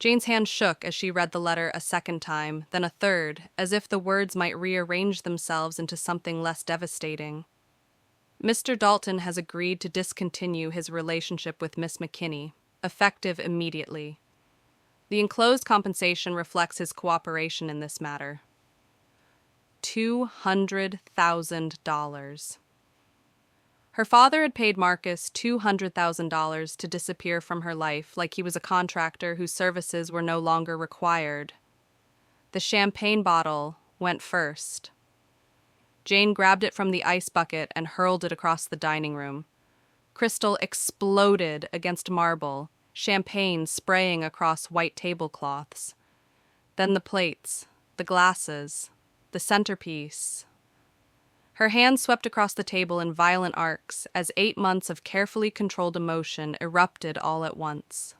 Jane's hand shook as she read the letter a second time, then a third, as if the words might rearrange themselves into something less devastating. Mr. Dalton has agreed to discontinue his relationship with Miss McKinney, effective immediately. The enclosed compensation reflects his cooperation in this matter. $200,000. Her father had paid Marcus $200,000 to disappear from her life like he was a contractor whose services were no longer required. The champagne bottle went first. Jane grabbed it from the ice bucket and hurled it across the dining room. Crystal exploded against marble, champagne spraying across white tablecloths. Then the plates, the glasses, the centerpiece. Her hand swept across the table in violent arcs as 8 months of carefully controlled emotion erupted all at once.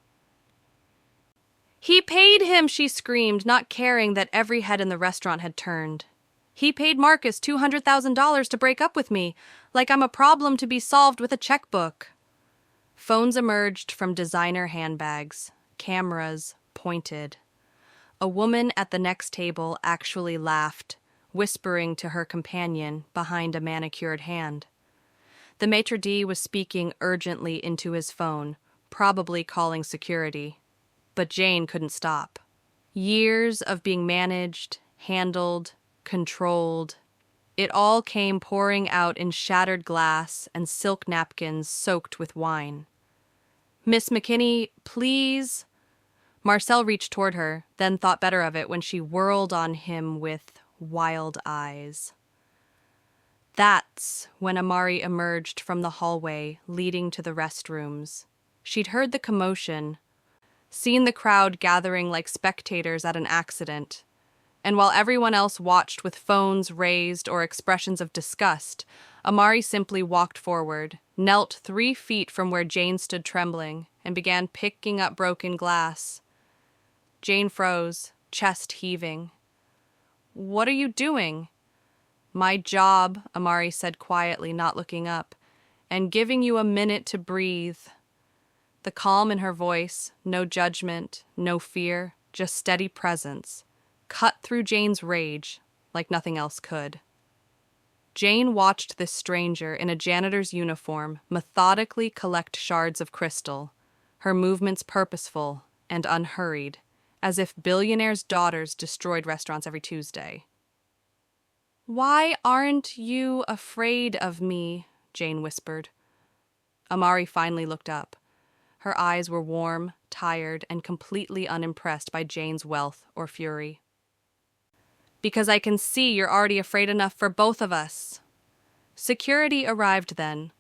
"He paid him!" she screamed, not caring that every head in the restaurant had turned. "He paid Marcus $200,000 to break up with me, like I'm a problem to be solved with a checkbook." Phones emerged from designer handbags, cameras pointed. A woman at the next table actually laughed, whispering to her companion behind a manicured hand. The maitre d' was speaking urgently into his phone, probably calling security. But Jane couldn't stop. Years of being managed, handled, controlled. It all came pouring out in shattered glass and silk napkins soaked with wine. "Miss McKinney, please." Marcel reached toward her, then thought better of it when she whirled on him with wild eyes. That's when Amari emerged from the hallway leading to the restrooms. She'd heard the commotion, seen the crowd gathering like spectators at an accident, and while everyone else watched with phones raised or expressions of disgust, Amari simply walked forward, knelt 3 feet from where Jane stood trembling, and began picking up broken glass. Jane froze, chest heaving. "What are you doing?" "My job," Amari said quietly, not looking up, "and giving you a minute to breathe." The calm in her voice, no judgment, no fear, just steady presence, cut through Jane's rage like nothing else could. Jane watched this stranger in a janitor's uniform methodically collect shards of crystal, her movements purposeful and unhurried, as if billionaires' daughters destroyed restaurants every Tuesday. "Why aren't you afraid of me?" Jane whispered. Amari finally looked up. Her eyes were warm, tired, and completely unimpressed by Jane's wealth or fury. "Because I can see you're already afraid enough for both of us." Security arrived then.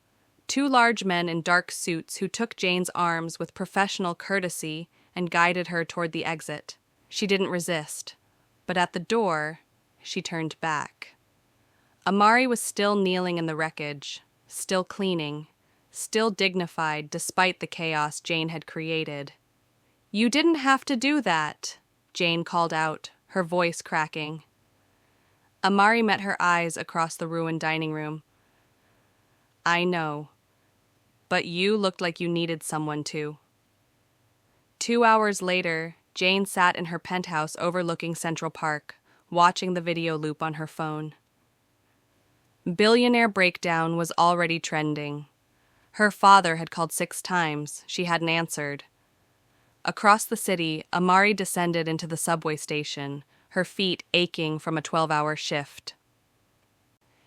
2 large men in dark suits who took Jane's arms with professional courtesy and guided her toward the exit. She didn't resist, but at the door, she turned back. Amari was still kneeling in the wreckage, still cleaning, still dignified despite the chaos Jane had created. "You didn't have to do that," Jane called out, her voice cracking. Amari met her eyes across the ruined dining room. "I know, but you looked like you needed someone to." 2 hours later, Jane sat in her penthouse overlooking Central Park, watching the video loop on her phone. Billionaire breakdown was already trending. Her father had called 6 times. She hadn't answered. Across the city, Amari descended into the subway station, her feet aching from a 12-hour shift.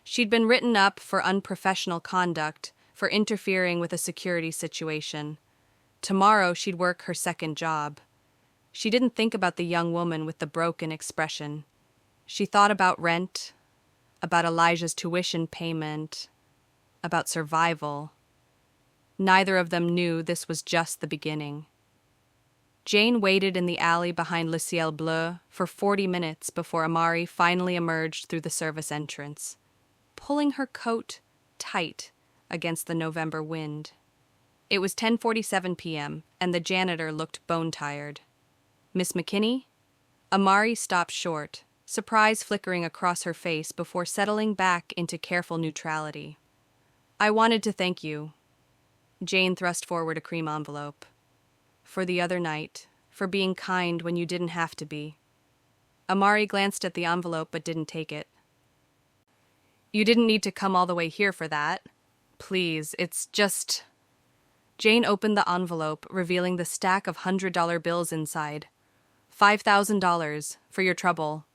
She'd been written up for unprofessional conduct, for interfering with a security situation. Tomorrow she'd work her second job. She didn't think about the young woman with the broken expression. She thought about rent, about Elijah's tuition payment, about survival. Neither of them knew this was just the beginning. Jane waited in the alley behind Le Ciel Bleu for 40 minutes before Amari finally emerged through the service entrance, pulling her coat tight against the November wind. It was 10:47 p.m., and the janitor looked bone-tired. "Miss McKinney?" Amari stopped short, surprise flickering across her face before settling back into careful neutrality. "I wanted to thank you." Jane thrust forward a cream envelope. "For the other night, for being kind when you didn't have to be. Amari glanced at the envelope but didn't take it. You didn't need to come all the way here for that. Please, it's just... Jane opened the envelope, revealing the stack of $100 bills inside. $5,000 for your trouble.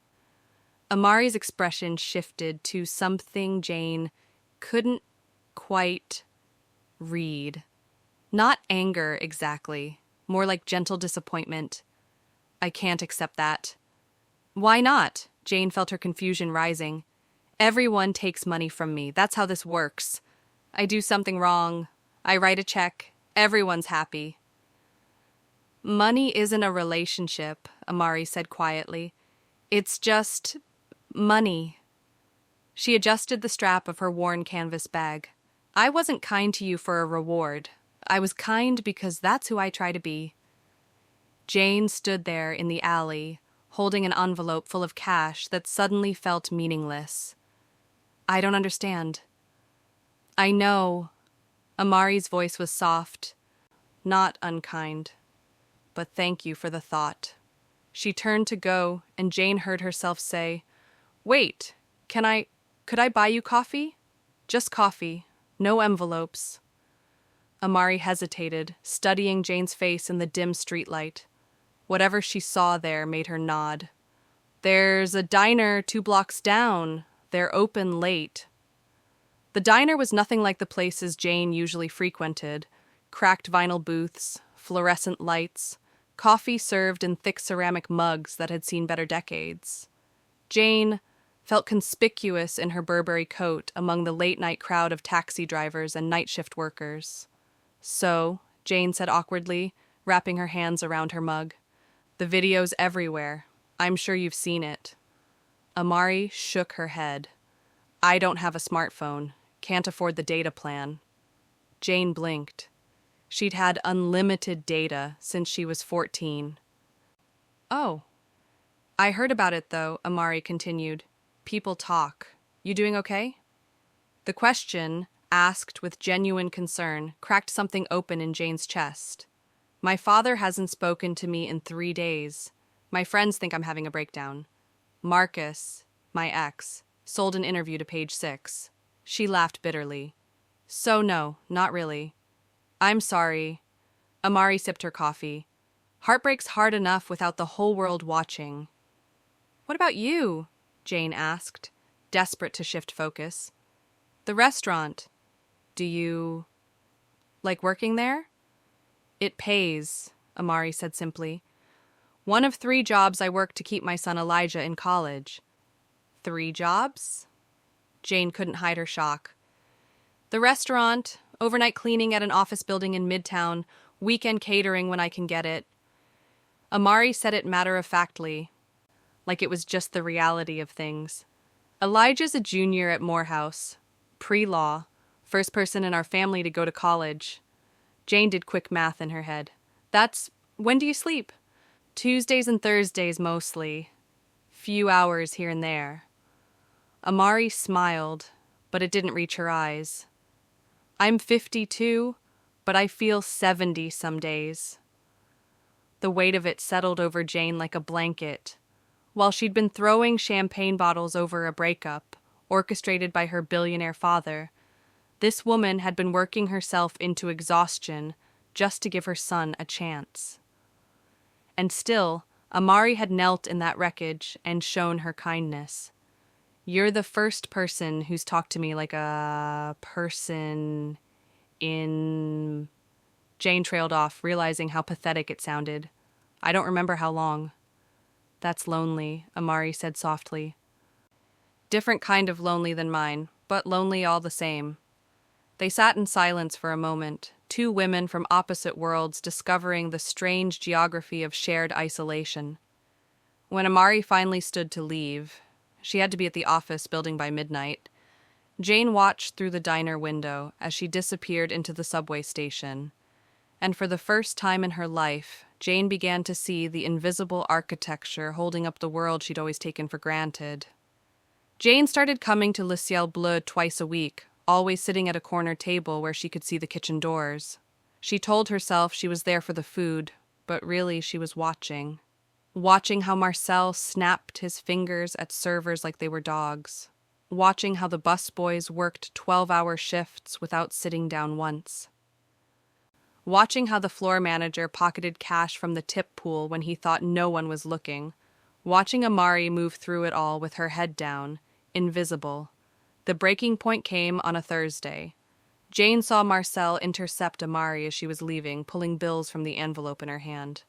Amari's expression shifted to something Jane couldn't quite read. Not anger, exactly. More like gentle disappointment. I can't accept that. Why not? Jane felt her confusion rising. Everyone takes money from me. That's how this works. I do something wrong. I write a check. Everyone's happy. Money isn't a relationship, Amari said quietly. It's just money. She adjusted the strap of her worn canvas bag. I wasn't kind to you for a reward. I was kind because that's who I try to be. Jane stood there in the alley, holding an envelope full of cash that suddenly felt meaningless. I don't understand. I know. Amari's voice was soft, not unkind. But thank you for the thought. She turned to go, and Jane heard herself say, Wait, could I buy you coffee? Just coffee, no envelopes. Amari hesitated, studying Jane's face in the dim streetlight. Whatever she saw there made her nod. There's a diner 2 blocks down. They're open late. The diner was nothing like the places Jane usually frequented. Cracked vinyl booths, fluorescent lights, coffee served in thick ceramic mugs that had seen better decades. Jane felt conspicuous in her Burberry coat among the late-night crowd of taxi drivers and night shift workers. So, Jane said awkwardly, wrapping her hands around her mug. The video's everywhere. I'm sure you've seen it. Amari shook her head. I don't have a smartphone. Can't afford the data plan. Jane blinked. She'd had unlimited data since she was 14. Oh. I heard about it, though, Amari continued. People talk. You doing okay? The question, asked with genuine concern, cracked something open in Jane's chest. My father hasn't spoken to me in 3 days. My friends think I'm having a breakdown. Marcus, my ex, sold an interview to Page 6. She laughed bitterly. So no, not really. I'm sorry. Amari sipped her coffee. Heartbreak's hard enough without the whole world watching. What about you? Jane asked, desperate to shift focus. The restaurant. Do you like working there? It pays, Amari said simply. 1 of 3 jobs I work to keep my son Elijah in college. 3 jobs? Jane couldn't hide her shock. The restaurant, overnight cleaning at an office building in Midtown, weekend catering when I can get it. Amari said it matter-of-factly, like it was just the reality of things. Elijah's a junior at Morehouse, pre-law, first person in our family to go to college. Jane did quick math in her head. When do you sleep? Tuesdays and Thursdays mostly. Few hours here and there. Amari smiled, but it didn't reach her eyes. I'm 52, but I feel 70 some days. The weight of it settled over Jane like a blanket. While she'd been throwing champagne bottles over a breakup, orchestrated by her billionaire father, this woman had been working herself into exhaustion just to give her son a chance. And still, Amari had knelt in that wreckage and shown her kindness. You're the first person who's talked to me like a person in... Jane trailed off, realizing how pathetic it sounded. I don't remember how long. That's lonely, Amari said softly. Different kind of lonely than mine, but lonely all the same. They sat in silence for a moment, 2 women from opposite worlds discovering the strange geography of shared isolation. When Amari finally stood to leave, she had to be at the office building by midnight, Jane watched through the diner window as she disappeared into the subway station. And for the first time in her life, Jane began to see the invisible architecture holding up the world she'd always taken for granted. Jane started coming to Le Ciel Bleu twice a week, always sitting at a corner table where she could see the kitchen doors. She told herself she was there for the food, but really she was watching. Watching how Marcel snapped his fingers at servers like they were dogs. Watching how the busboys worked 12-hour shifts without sitting down once. Watching how the floor manager pocketed cash from the tip pool when he thought no one was looking. Watching Amari move through it all with her head down, invisible. The breaking point came on a Thursday. Jane saw Marcel intercept Amari as she was leaving, pulling bills from the envelope in her hand.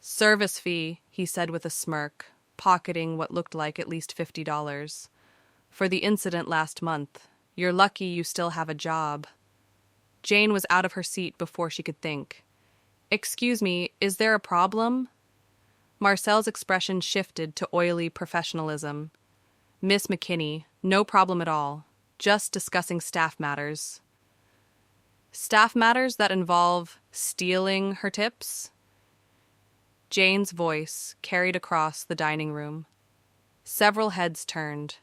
"Service fee," he said with a smirk, pocketing what looked like at least $50. "For the incident last month. You're lucky you still have a job." Jane was out of her seat before she could think. "Excuse me, is there a problem?" Marcel's expression shifted to oily professionalism. "Miss McKinney, no problem at all. Just discussing staff matters." "Staff matters that involve stealing her tips?" Jane's voice carried across the dining room. Several heads turned.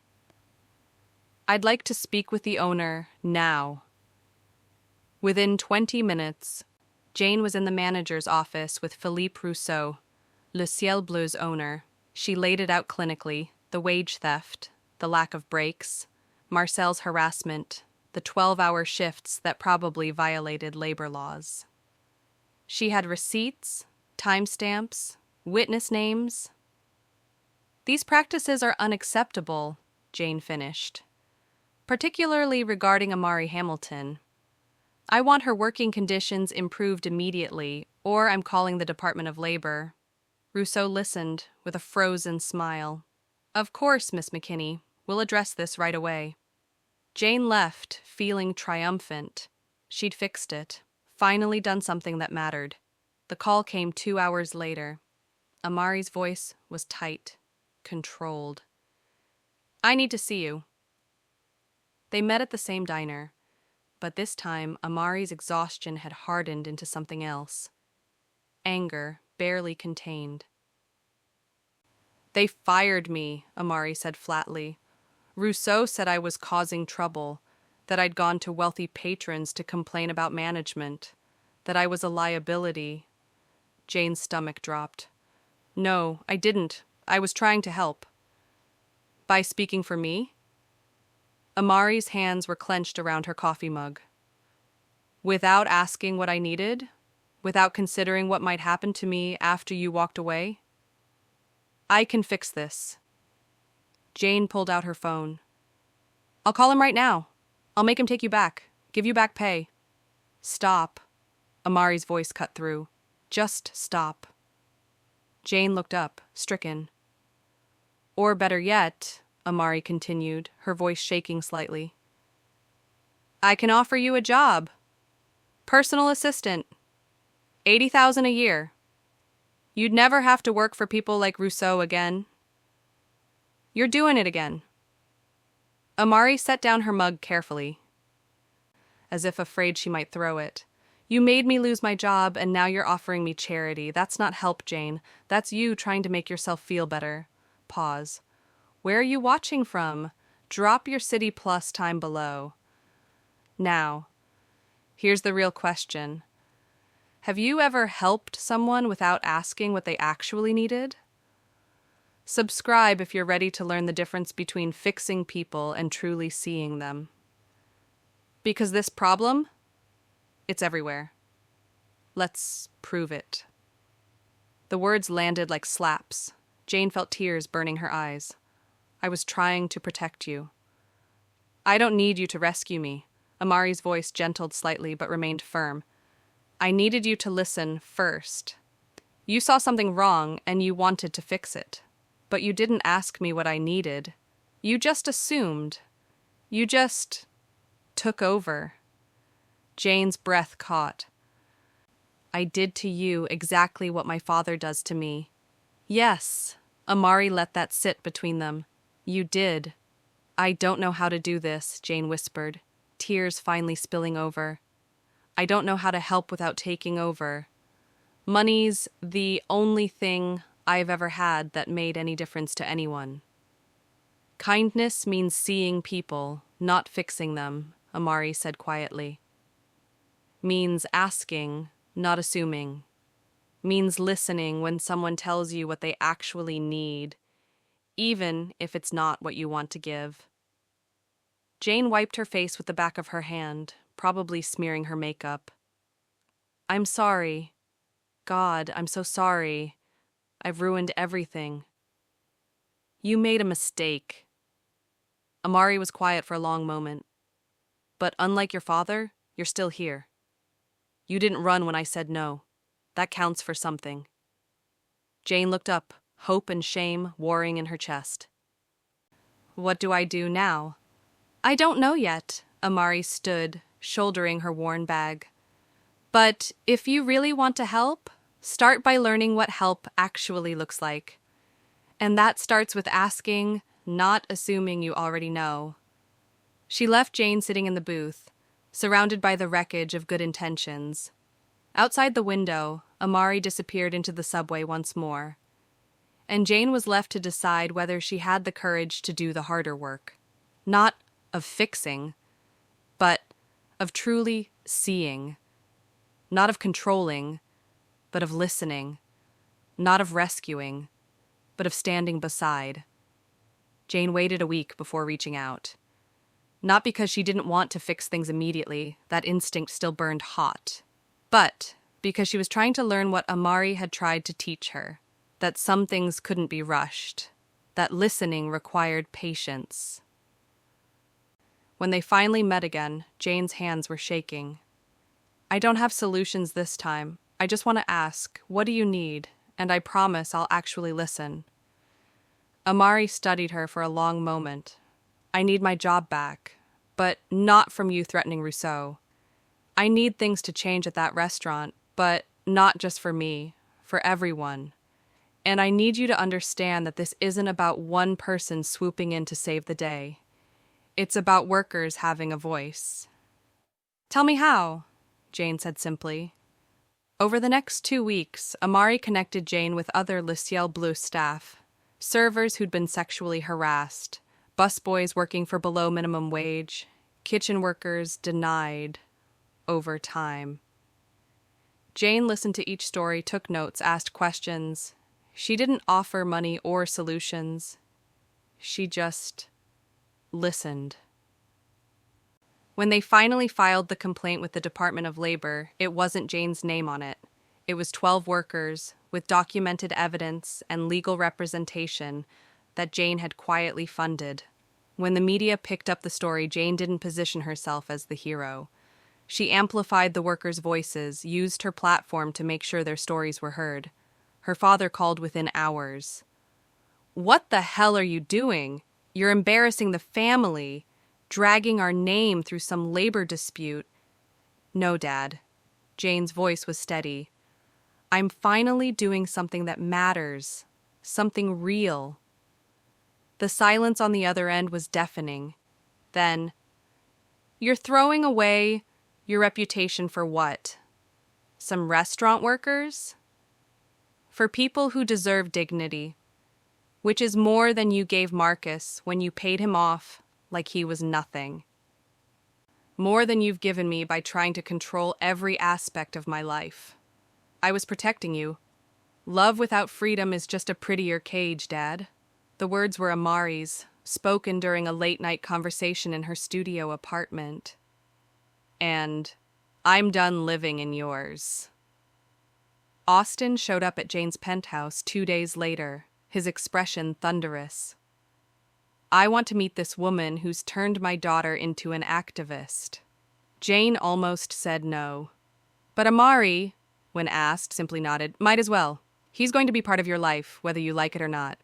"I'd like to speak with the owner now." Within 20 minutes, Jane was in the manager's office with Philippe Rousseau, Le Ciel Bleu's owner. She laid it out clinically, the wage theft, the lack of breaks, Marcel's harassment, the 12-hour shifts that probably violated labor laws. She had receipts, timestamps, witness names. "These practices are unacceptable," Jane finished, "particularly regarding Amari Hamilton. I want her working conditions improved immediately, or I'm calling the Department of Labor." Rousseau listened with a frozen smile. "Of course, Miss McKinney. We'll address this right away." Jane left, feeling triumphant. She'd fixed it, finally done something that mattered. The call came 2 hours later. Amari's voice was tight, controlled. "I need to see you." They met at the same diner, but this time Amari's exhaustion had hardened into something else. Anger, barely contained. "They fired me," Amari said flatly. "Rousseau said I was causing trouble, that I'd gone to wealthy patrons to complain about management, that I was a liability." Jane's stomach dropped. "No, I didn't. I was trying to help." "By speaking for me?" Amari's hands were clenched around her coffee mug. "Without asking what I needed? Without considering what might happen to me after you walked away?" "I can fix this." Jane pulled out her phone. "I'll call him right now. I'll make him take you back. Give you back pay." "Stop." Amari's voice cut through. "Just stop." Jane looked up, stricken. "Or better yet," Amari continued, her voice shaking slightly, "I can offer you a job. Personal assistant. 80,000 a year. You'd never have to work for people like Rousseau again. You're doing it again." Amari set down her mug carefully, as if afraid she might throw it. "You made me lose my job, and now you're offering me charity. That's not help, Jane. That's you trying to make yourself feel better." Pause. "Where are you watching from? Drop your City Plus time below." Now, here's the real question. Have you ever helped someone without asking what they actually needed? Subscribe if you're ready to learn the difference between fixing people and truly seeing them. Because this problem, it's everywhere. Let's prove it. The words landed like slaps. Jane felt tears burning her eyes. "I was trying to protect you." "I don't need you to rescue me." Amari's voice gentled slightly but remained firm. "I needed you to listen first. You saw something wrong and you wanted to fix it. But you didn't ask me what I needed. You just assumed. You just took over." Jane's breath caught. "I did to you exactly what my father does to me." "Yes." Amari let that sit between them. "You did." "I don't know how to do this," Jane whispered, tears finally spilling over. "I don't know how to help without taking over. Money's the only thing I've ever had that made any difference to anyone." "Kindness means seeing people, not fixing them," Amari said quietly. "Means asking, not assuming." means listening when someone tells you what they actually need, even if it's not what you want to give. Jane wiped her face with the back of her hand, probably smearing her makeup. I'm sorry. God, I'm so sorry. I've ruined everything. You made a mistake. Amari was quiet for a long moment. But unlike your father, you're still here. You didn't run when I said no. That counts for something. Jane looked up, hope and shame warring in her chest. What do I do now? I don't know yet, Amari stood, shouldering her worn bag. But if you really want to help, start by learning what help actually looks like. And that starts with asking, not assuming you already know. She left Jane sitting in the booth, surrounded by the wreckage of good intentions. Outside the window, Amari disappeared into the subway once more, and Jane was left to decide whether she had the courage to do the harder work. Not of fixing, but of truly seeing. Not of controlling, but of listening. Not of rescuing, but of standing beside. Jane waited a week before reaching out. Not because she didn't want to fix things immediately, that instinct still burned hot, but because she was trying to learn what Amari had tried to teach her, that some things couldn't be rushed, that listening required patience. When they finally met again, Jane's hands were shaking. I don't have solutions this time. I just want to ask, what do you need? And I promise I'll actually listen. Amari studied her for a long moment. I need my job back, but not from you threatening Rousseau. I need things to change at that restaurant, but not just for me, for everyone. And I need you to understand that this isn't about one person swooping in to save the day. It's about workers having a voice. Tell me how, Jane said simply. Over the next 2 weeks, Amari connected Jane with other Le Ciel Bleu staff, servers who'd been sexually harassed, busboys working for below minimum wage, kitchen workers denied overtime. Jane listened to each story, took notes, asked questions. She didn't offer money or solutions. She just listened. When they finally filed the complaint with the Department of Labor, it wasn't Jane's name on it. It was 12 workers with documented evidence and legal representation that Jane had quietly funded. When the media picked up the story, Jane didn't position herself as the hero. She amplified the workers' voices, used her platform to make sure their stories were heard. Her father called within hours. What the hell are you doing? You're embarrassing the family, dragging our name through some labor dispute. No, Dad. Jane's voice was steady. I'm finally doing something that matters, something real. The silence on the other end was deafening. Then, you're throwing away your reputation for what? Some restaurant workers? For people who deserve dignity, which is more than you gave Marcus when you paid him off like he was nothing. More than you've given me by trying to control every aspect of my life. I was protecting you. Love without freedom is just a prettier cage, Dad. The words were Amari's, spoken during a late-night conversation in her studio apartment. And I'm done living in yours. Austin showed up at Jane's penthouse 2 days later, his expression thunderous. I want to meet this woman who's turned my daughter into an activist. Jane almost said no. But Amari, when asked, simply nodded. Might as well. He's going to be part of your life, whether you like it or not.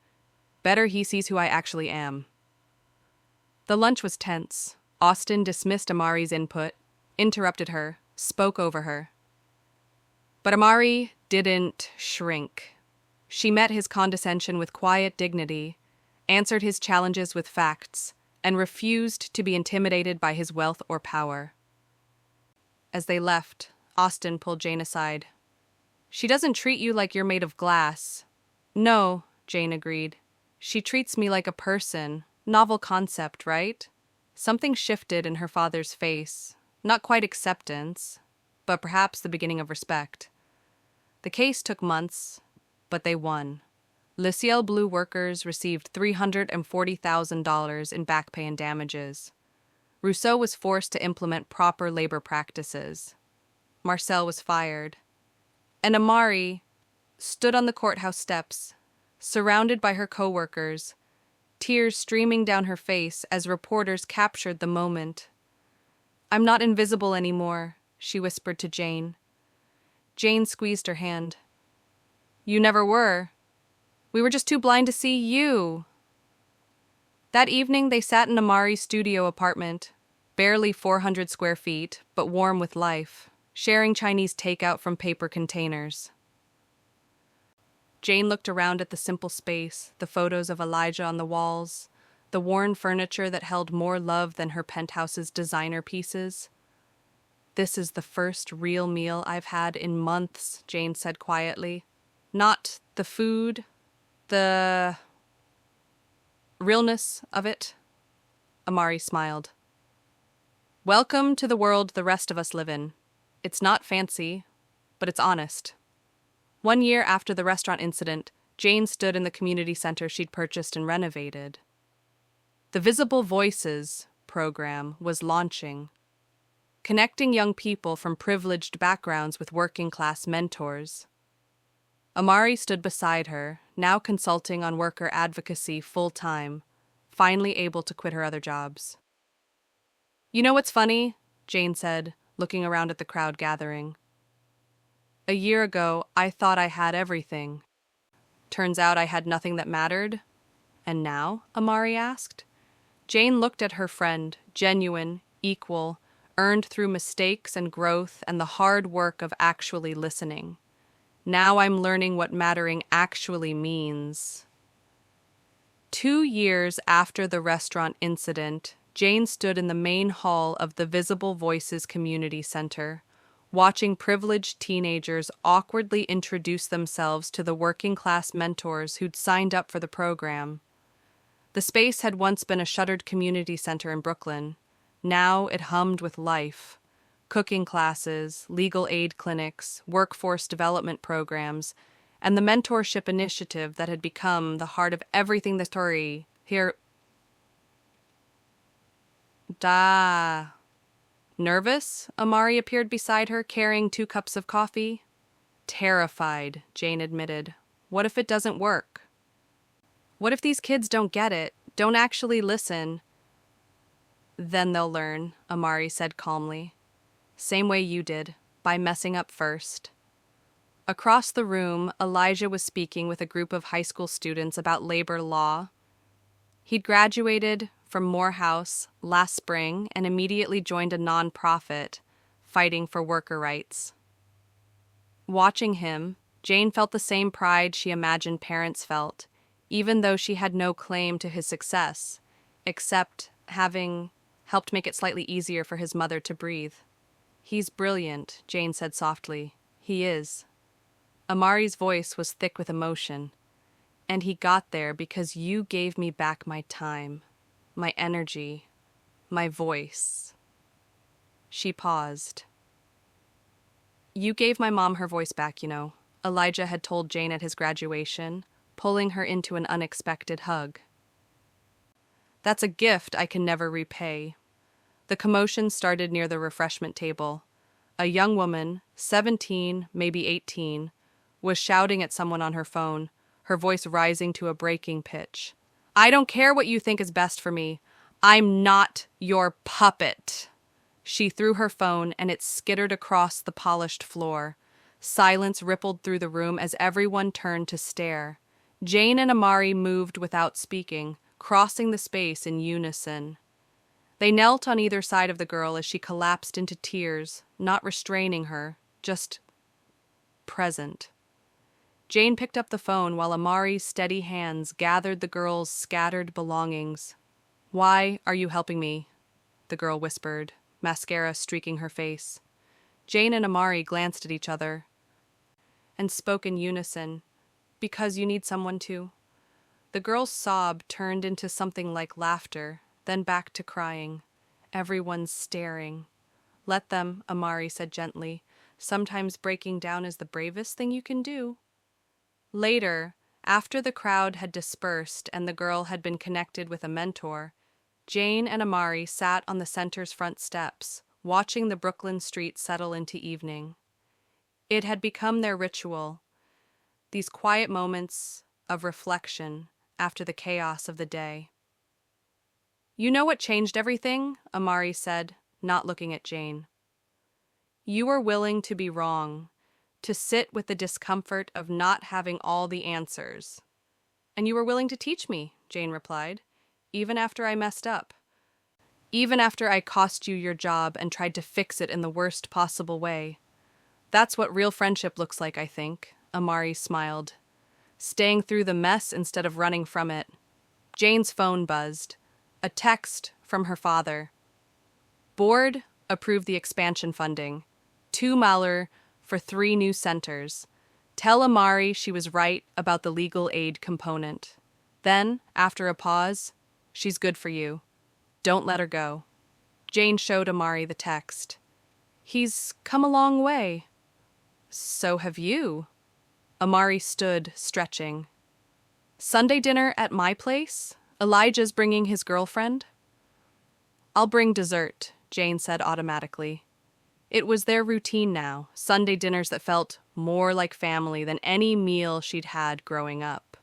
Better he sees who I actually am. The lunch was tense. Austin dismissed Amari's input, interrupted her, spoke over her. But Amari didn't shrink. She met his condescension with quiet dignity, answered his challenges with facts, and refused to be intimidated by his wealth or power. As they left, Austin pulled Jane aside. She doesn't treat you like you're made of glass. No, Jane agreed. She treats me like a person. Novel concept, right? Something shifted in her father's face. Not quite acceptance, but perhaps the beginning of respect. The case took months, but they won. Le Ciel Bleu workers received $340,000 in back pay and damages. Rousseau was forced to implement proper labor practices. Marcel was fired. And Amari stood on the courthouse steps, surrounded by her co-workers, tears streaming down her face as reporters captured the moment. "I'm not invisible anymore," she whispered to Jane. Jane squeezed her hand. "You never were. We were just too blind to see you." That evening, they sat in Amari's studio apartment, barely 400 square feet, but warm with life, sharing Chinese takeout from paper containers. Jane looked around at the simple space, the photos of Elijah on the walls, the worn furniture that held more love than her penthouse's designer pieces. "This is the first real meal I've had in months," Jane said quietly. "Not the food, the realness of it." Amari smiled. "Welcome to the world the rest of us live in. It's not fancy, but it's honest." 1 year after the restaurant incident, Jane stood in the community center she'd purchased and renovated. The Visible Voices program was launching, connecting young people from privileged backgrounds with working-class mentors. Amari stood beside her, now consulting on worker advocacy full-time, finally able to quit her other jobs. "You know what's funny?" Jane said, looking around at the crowd gathering. "A year ago, I thought I had everything. Turns out I had nothing that mattered." "And now?" Amari asked. Jane looked at her friend, genuine, equal, earned through mistakes and growth and the hard work of actually listening. "Now I'm learning what mattering actually means." 2 years after the restaurant incident, Jane stood in the main hall of the Visible Voices Community Center, watching privileged teenagers awkwardly introduce themselves to the working-class mentors who'd signed up for the program. The space had once been a shuttered community center in Brooklyn. Now it hummed with life. Cooking classes, legal aid clinics, workforce development programs, and the mentorship initiative that had become the heart of everything the story here. Nervous? Amari appeared beside her, carrying 2 cups of coffee. "Terrified," Jane admitted. "What if it doesn't work? What if these kids don't get it, don't actually listen?" "Then they'll learn," Amari said calmly. "Same way you did, by messing up first." Across the room, Elijah was speaking with a group of high school students about labor law. He'd graduated from Morehouse last spring and immediately joined a nonprofit fighting for worker rights. Watching him, Jane felt the same pride she imagined parents felt, even though she had no claim to his success, except having helped make it slightly easier for his mother to breathe. "He's brilliant," Jane said softly. "He is." Amari's voice was thick with emotion. "And he got there because you gave me back my time, my energy, my voice." She paused. "You gave my mom her voice back, you know," Elijah had told Jane at his graduation, pulling her into an unexpected hug. "That's a gift I can never repay." The commotion started near the refreshment table. A young woman, 17, maybe 18, was shouting at someone on her phone, her voice rising to a breaking pitch. "I don't care what you think is best for me. I'm not your puppet." She threw her phone and it skittered across the polished floor. Silence rippled through the room as everyone turned to stare. Jane and Amari moved without speaking, crossing the space in unison. They knelt on either side of the girl as she collapsed into tears, not restraining her, just present. Jane picked up the phone while Amari's steady hands gathered the girl's scattered belongings. "Why are you helping me?" the girl whispered, mascara streaking her face. Jane and Amari glanced at each other and spoke in unison. "Because you need someone to." The girl's sob turned into something like laughter, then back to crying. Everyone's staring. "Let them," Amari said gently. Sometimes breaking down is the bravest thing you can do. Later, after the crowd had dispersed and the girl had been connected with a mentor, Jane and Amari sat on the center's front steps, watching the Brooklyn streets settle into evening. It had become their ritual, these quiet moments of reflection after the chaos of the day. "You know what changed everything?" Amari said, not looking at Jane. "You were willing to be wrong, to sit with the discomfort of not having all the answers. And you were willing to teach me," Jane replied, "even after I messed up. Even after I cost you your job and tried to fix it in the worst possible way. That's what real friendship looks like, I think," Amari smiled. "Staying through the mess instead of running from it." Jane's phone buzzed. A text from her father. "Board approved the expansion funding. $2 million for 3 new centers. Tell Amari she was right about the legal aid component. Then, after a pause, she's good for you. Don't let her go." Jane showed Amari the text. "He's come a long way." "So have you." Amari stood, stretching. "Sunday dinner at my place? Elijah's bringing his girlfriend?" "I'll bring dessert," Jane said automatically. It was their routine now, Sunday dinners that felt more like family than any meal she'd had growing up.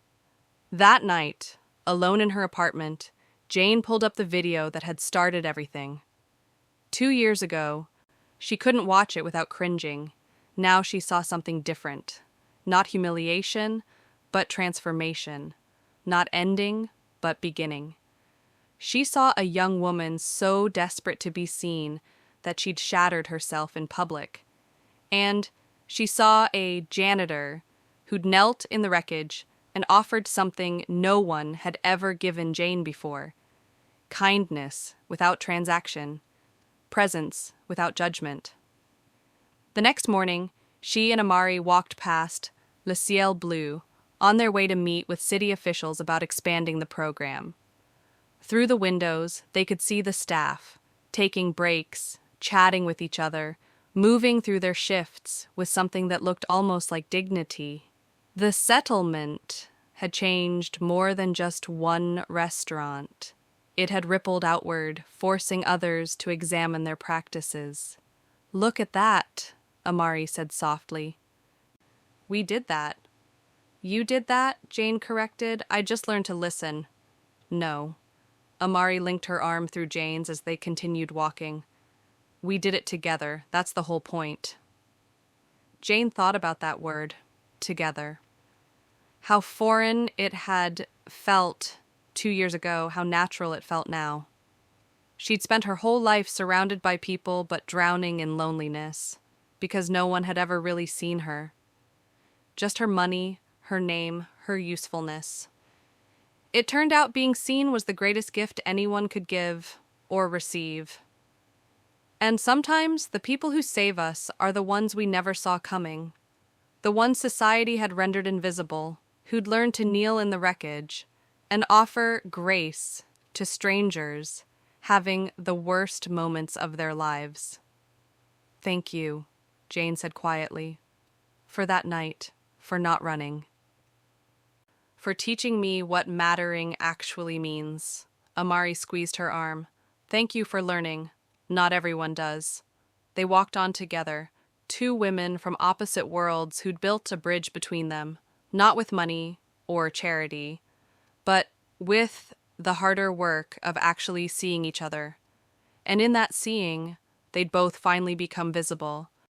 That night, alone in her apartment, Jane pulled up the video that had started everything. 2 years ago, she couldn't watch it without cringing. Now she saw something different. Not humiliation, but transformation. Not ending, but beginning. She saw a young woman so desperate to be seen that she'd shattered herself in public. And she saw a janitor who'd knelt in the wreckage and offered something no one had ever given Jane before. Kindness without transaction. Presence without judgment. The next morning, she and Amari walked past Le Ciel Bleu on their way to meet with city officials about expanding the program. Through the windows, they could see the staff, taking breaks, chatting with each other, moving through their shifts with something that looked almost like dignity. The settlement had changed more than just one restaurant. It had rippled outward, forcing others to examine their practices. "Look at that," Amari said softly. "We did that." "You did that?" Jane corrected. "I just learned to listen." "No." Amari linked her arm through Jane's as they continued walking. "We did it together. That's the whole point." Jane thought about that word, together. How foreign it had felt 2 years ago, how natural it felt now. She'd spent her whole life surrounded by people but drowning in loneliness, because no one had ever really seen her. Just her money, her name, her usefulness. It turned out being seen was the greatest gift anyone could give or receive. And sometimes the people who save us are the ones we never saw coming. The ones society had rendered invisible, who'd learned to kneel in the wreckage and offer grace to strangers having the worst moments of their lives. "Thank you," Jane said quietly, "for that night, for not running. For teaching me what mattering actually means." Amari squeezed her arm. "Thank you for learning. Not everyone does." They walked on together, 2 women from opposite worlds who'd built a bridge between them, not with money or charity, but with the harder work of actually seeing each other. And in that seeing, they'd both finally become visible,